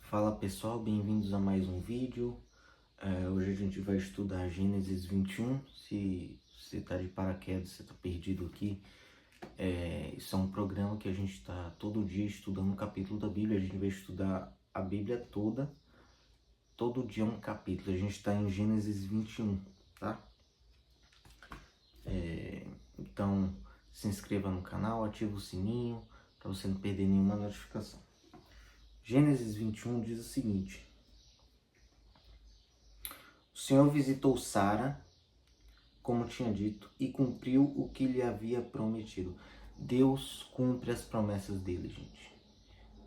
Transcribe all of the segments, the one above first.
Fala pessoal, bem-vindos a mais um vídeo. Hoje a gente vai estudar Gênesis 21. Se você está de paraquedas, você está perdido aqui, isso é um programa que a gente está todo dia estudando um capítulo da Bíblia. A gente vai estudar a Bíblia toda, todo dia um capítulo. A gente está em Gênesis 21, tá? Então se inscreva no canal, ativa o sininho para você não perder nenhuma notificação. Gênesis 21 diz o seguinte: o Senhor visitou Sara, como tinha dito, e cumpriu o que lhe havia prometido. Deus cumpre as promessas dele, gente.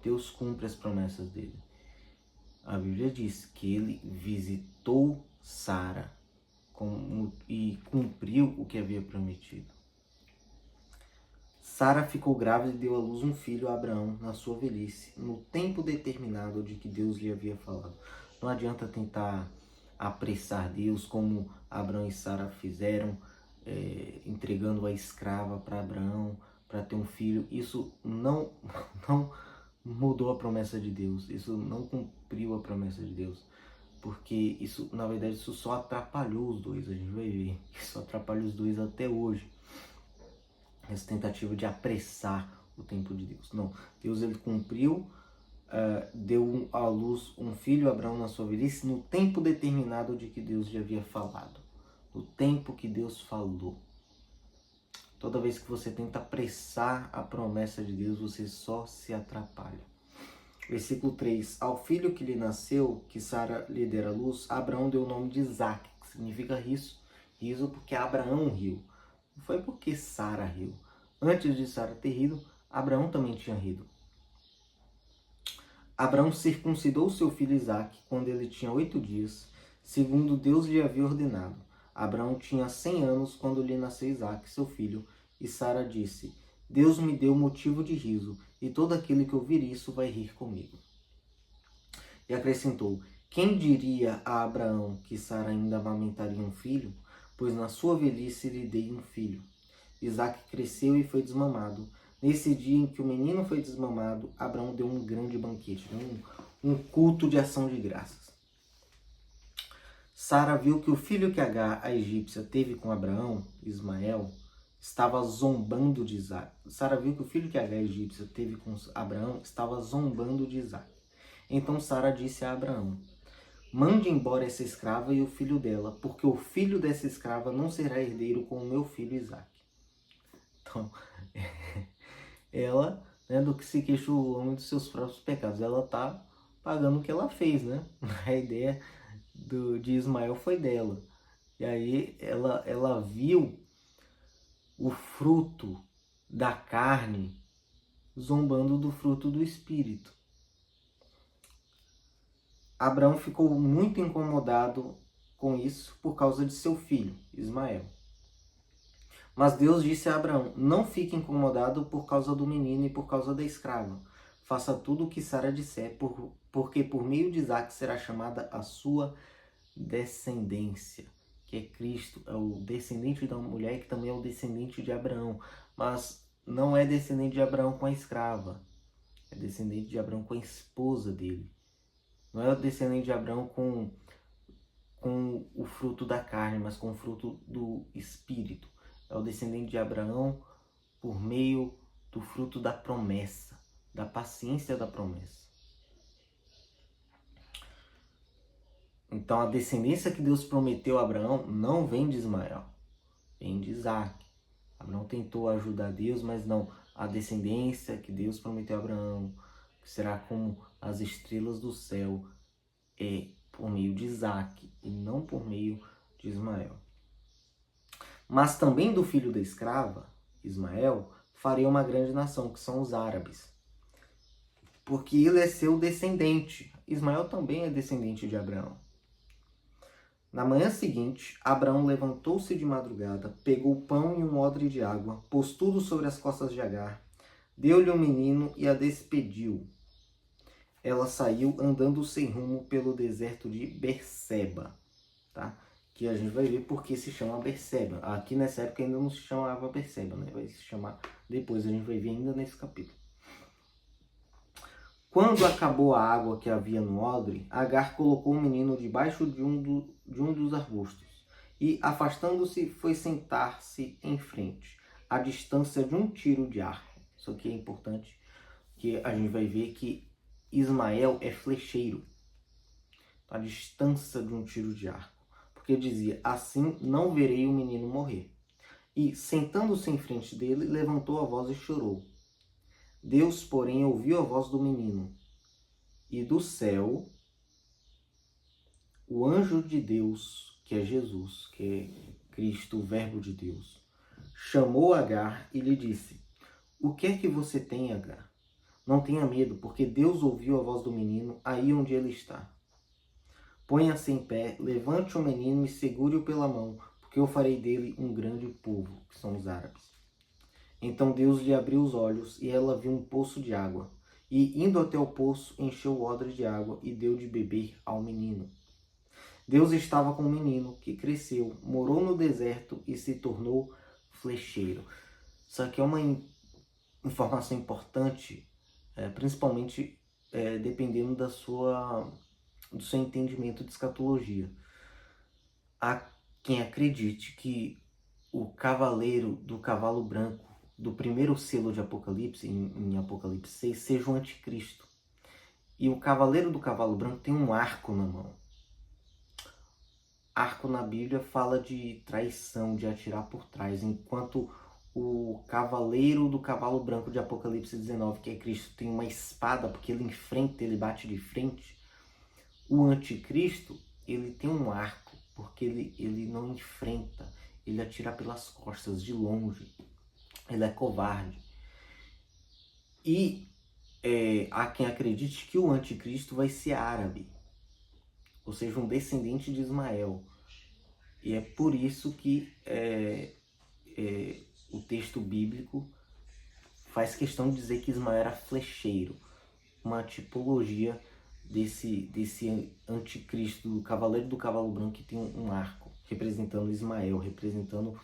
Deus cumpre as promessas dele. A Bíblia diz que ele visitou Sara e cumpriu o que havia prometido. Sara ficou grávida e deu à luz um filho a Abraão na sua velhice, no tempo determinado de que Deus lhe havia falado. Não adianta tentar apressar Deus como Abraão e Sara fizeram, entregando a escrava para Abraão para ter um filho. Isso não mudou a promessa de Deus. Isso não cumpriu a promessa de Deus. Porque isso, na verdade, isso só atrapalhou os dois. A gente vai ver. Isso atrapalha os dois até hoje. Essa tentativa de apressar o tempo de Deus. Não, Deus ele cumpriu, deu à luz um filho, Abraão, na sua velhice, no tempo determinado de que Deus lhe havia falado. No tempo que Deus falou. Toda vez que você tenta apressar a promessa de Deus, você só se atrapalha. Versículo 3. Ao filho que lhe nasceu, que Sara lhe dera à luz, Abraão deu o nome de Isaac, que significa riso. Riso porque Abraão riu. Não foi porque Sara riu. Antes de Sara ter rido, Abraão também tinha rido. Abraão circuncidou seu filho Isaque quando ele tinha 8 dias, segundo Deus lhe havia ordenado. Abraão tinha 100 anos quando lhe nasceu Isaque, seu filho, e Sara disse: Deus me deu motivo de riso, e todo aquele que ouvir isso vai rir comigo. E acrescentou: quem diria a Abraão que Sara ainda amamentaria um filho? Pois na sua velhice lhe dei um filho. Isaque cresceu e foi desmamado. Nesse dia em que o menino foi desmamado, Abraão deu um grande banquete, um culto de ação de graças. Sara viu que o filho que Agar, a egípcia, teve com Abraão, Ismael, estava zombando de Isaque. Sara viu que o filho que Agar, a egípcia, teve com Abraão estava zombando de Isaque. Então Sara disse a Abraão: mande embora essa escrava e o filho dela, porque o filho dessa escrava não será herdeiro com o meu filho Isaque. Então, ela, né, do que se queixa o homem dos seus próprios pecados, ela tá pagando o que ela fez, né? A ideia de Ismael foi dela. E aí ela viu o fruto da carne zombando do fruto do espírito. Abraão ficou muito incomodado com isso por causa de seu filho, Ismael. Mas Deus disse a Abraão: não fique incomodado por causa do menino e por causa da escrava. Faça tudo o que Sara disser, porque por meio de Isaque será chamada a sua descendência, que é Cristo, é o descendente da mulher que também é o descendente de Abraão. Mas não é descendente de Abraão com a escrava, é descendente de Abraão com a esposa dele. Não é o descendente de Abraão com o fruto da carne, mas com o fruto do espírito. É o descendente de Abraão por meio do fruto da promessa, da paciência da promessa. Então a descendência que Deus prometeu a Abraão não vem de Ismael, vem de Isaque. Abraão tentou ajudar Deus, mas não. A descendência que Deus prometeu a Abraão, que será como as estrelas do céu, é por meio de Isaque e não por meio de Ismael. Mas também do filho da escrava, Ismael, farei uma grande nação, que são os árabes. Porque ele é seu descendente. Ismael também é descendente de Abraão. Na manhã seguinte, Abraão levantou-se de madrugada, pegou pão e um odre de água, pôs tudo sobre as costas de Agar, deu-lhe um menino e a despediu. Ela saiu andando sem rumo pelo deserto de Berseba, tá? Que a gente vai ver porque se chama Berseba. Aqui nessa época ainda não se chamava Berseba, né? Vai se chamar depois, a gente vai ver ainda nesse capítulo. Quando acabou a água que havia no odre, Agar colocou o menino debaixo de um dos arbustos e, afastando-se, foi sentar-se em frente, à distância de um tiro de arco. Isso aqui é importante, que a gente vai ver que Ismael é flecheiro, à distância de um tiro de arco. Porque dizia, assim não verei o menino morrer. E, sentando-se em frente dele, levantou a voz e chorou. Deus, porém, ouviu a voz do menino. E do céu, o anjo de Deus, que é Jesus, que é Cristo, o Verbo de Deus, chamou Agar e lhe disse, o que é que você tem, Agar? Não tenha medo, porque Deus ouviu a voz do menino aí onde ele está. Ponha-se em pé, levante o menino e segure-o pela mão, porque eu farei dele um grande povo, que são os árabes. Então Deus lhe abriu os olhos e ela viu um poço de água. E, indo até o poço, encheu o odre de água e deu de beber ao menino. Deus estava com o menino, que cresceu, morou no deserto e se tornou flecheiro. Isso aqui é uma informação importante, principalmente dependendo do seu entendimento de escatologia. Há quem acredite que o cavaleiro do cavalo branco do primeiro selo de Apocalipse, em Apocalipse 6, seja o anticristo. E o cavaleiro do cavalo branco tem um arco na mão. Arco na Bíblia fala de traição, de atirar por trás, enquanto o cavaleiro do cavalo branco de Apocalipse 19, que é Cristo, tem uma espada, porque ele enfrenta, ele bate de frente. O anticristo, ele tem um arco, porque ele não enfrenta, ele atira pelas costas, de longe. Ele é covarde. E há quem acredite que o anticristo vai ser árabe, ou seja, um descendente de Ismael. E é por isso que o texto bíblico faz questão de dizer que Ismael era flecheiro, uma tipologia desse anticristo, do cavaleiro do cavalo branco, que tem um arco, representando Ismael, representando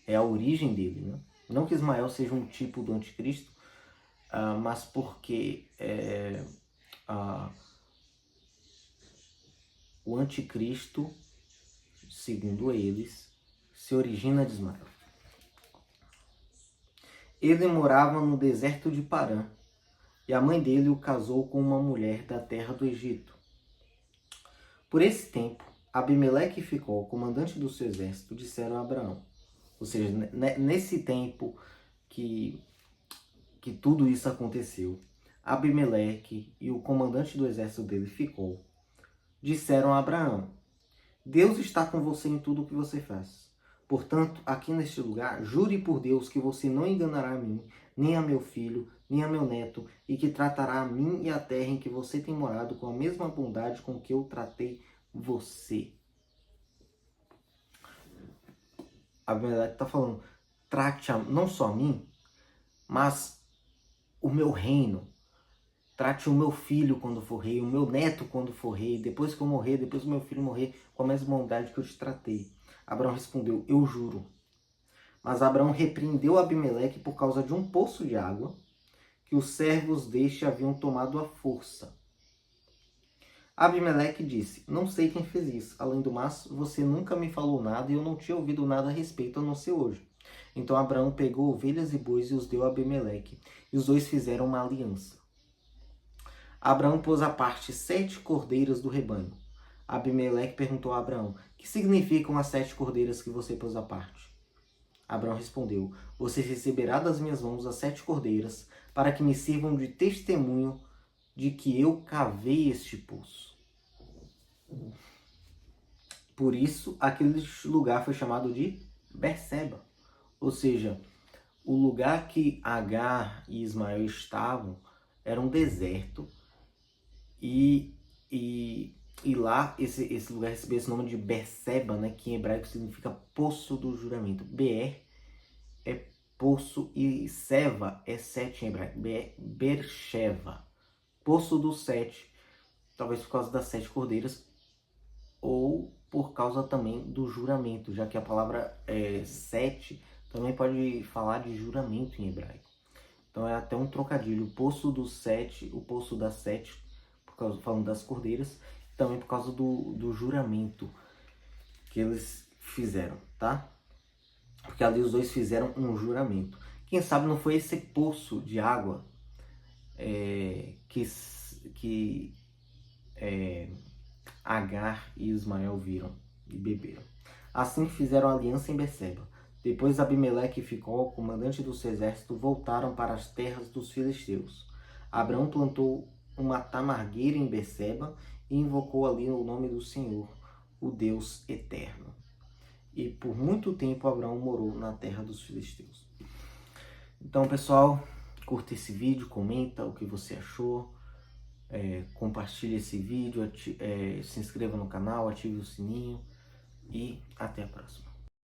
a origem dele, né? Não que Ismael seja um tipo do anticristo, mas porque o anticristo, segundo eles, se origina de Ismael. Ele morava no deserto de Parã, e a mãe dele o casou com uma mulher da terra do Egito. Por esse tempo, Abimeleque e Ficol, comandante do seu exército, disseram a Abraão. Ou seja, nesse tempo que tudo isso aconteceu, Abimeleque e o comandante do exército dele, Ficol, disseram a Abraão, Deus está com você em tudo o que você faz. Portanto, aqui neste lugar, jure por Deus que você não enganará a mim, nem a meu filho, nem a meu neto, e que tratará a mim e a terra em que você tem morado com a mesma bondade com que eu tratei você. Abimeleque está falando, trate não só a mim, mas o meu reino. Trate o meu filho quando for rei, o meu neto quando for rei, depois que eu morrer, depois que o meu filho morrer, com a mesma bondade que eu te tratei. Abraão respondeu, eu juro. Mas Abraão repreendeu Abimeleque por causa de um poço de água que os servos deste haviam tomado à força. Abimeleque disse, não sei quem fez isso. Além do mais, você nunca me falou nada e eu não tinha ouvido nada a respeito a não ser hoje. Então Abraão pegou ovelhas e bois e os deu a Abimeleque, e os dois fizeram uma aliança. Abraão pôs à parte 7 cordeiras do rebanho. Abimeleque perguntou a Abraão, que significam as 7 cordeiras que você pôs à parte? Abraão respondeu, você receberá das minhas mãos as 7 cordeiras, para que me sirvam de testemunho de que eu cavei este poço. Por isso, aquele lugar foi chamado de Berseba. Ou seja, o lugar que Agar e Ismael estavam era um deserto, e lá esse lugar recebeu esse nome de Berseba, né, que em hebraico significa poço do juramento. Beer é poço e Seva é 7 em hebraico. Beersheva, poço dos 7, talvez por causa das 7 cordeiras ou por causa também do juramento, já que a palavra 7 também pode falar de juramento em hebraico. Então é até um trocadilho, o poço dos sete, o poço das sete, falando das cordeiras, também por causa do juramento que eles fizeram, tá? Porque ali os dois fizeram um juramento. Quem sabe não foi esse poço de água que Agar e Ismael viram e beberam. Assim fizeram aliança em Beceba. Depois Abimeleque e Ficol, comandante do seu exército, voltaram para as terras dos filisteus. Abraão plantou uma tamargueira em Beceba e invocou ali o nome do Senhor, o Deus eterno. E por muito tempo Abraão morou na terra dos filisteus. Então, pessoal, curta esse vídeo, comenta o que você achou, compartilhe esse vídeo, se inscreva no canal, ative o sininho e até a próxima.